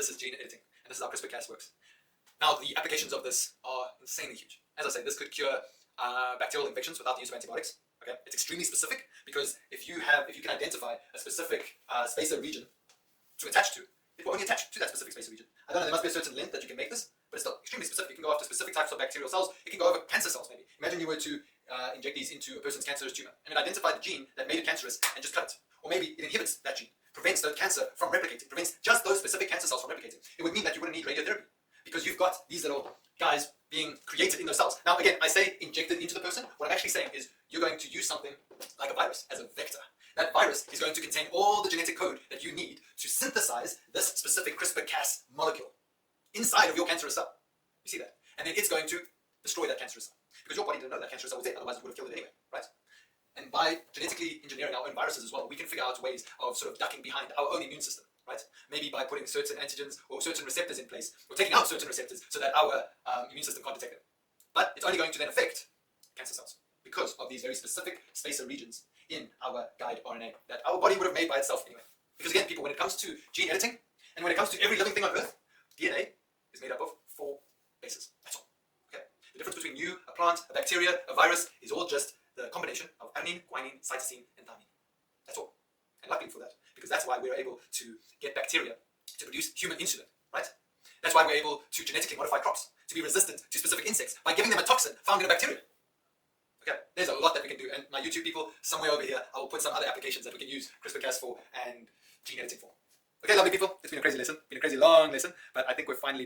this is gene editing, and this is how CRISPR-Cas works. Now, the applications of this are insanely huge. As I said, this could cure bacterial infections without the use of antibiotics. Okay, it's extremely specific because if you can identify a specific spacer region to attach to, it will only attach to that specific spacer region. I don't know, there must be a certain length that you can make this, but it's still extremely specific. You can go after specific types of bacterial cells. It can go over cancer cells, maybe. Imagine you were to inject these into a person's cancerous tumor, and it identified the gene that made it cancerous and just cut it. Or maybe it inhibits that gene, prevents the cancer from replicating, prevents just those specific cancer cells from replicating. It would mean that you wouldn't need radiotherapy because you've got these little guys being created in those cells. Now, again, I say injected into the person. What I'm actually saying is you're going to use something like a virus as a vector. That virus is going to contain all the genetic code that you need to synthesize this specific CRISPR-Cas molecule inside of your cancerous cell. You see that? And then it's going to destroy that cancerous cell. Because your body didn't know that cancerous cell was there, otherwise it would have killed it anyway, right? And by genetically engineering our own viruses as well, we can figure out ways of sort of ducking behind our own immune system, right? Maybe by putting certain antigens or certain receptors in place, or taking out certain receptors so that our immune system can't detect them. But it's only going to then affect cancer cells because of these very specific spacer regions in our guide RNA that our body would have made by itself anyway. Because again, people, when it comes to gene editing, and when it comes to every living thing on Earth, DNA is made up of 4 bases. That's all. Okay. The difference between you, a plant, a bacteria, a virus is all just the combination of adenine, guanine, cytosine, and thymine. That's all. And luckily for that, because that's why we're able to get bacteria to produce human insulin, right? That's why we're able to genetically modify crops to be resistant to specific insects by giving them a toxin found in a bacteria. Okay, there's a lot that we can do, and my YouTube people, somewhere over here, I will put some other applications that we can use CRISPR-Cas for and gene editing for. Okay, lovely people, it's been a crazy lesson, been a crazy long lesson, but I think we're finally done.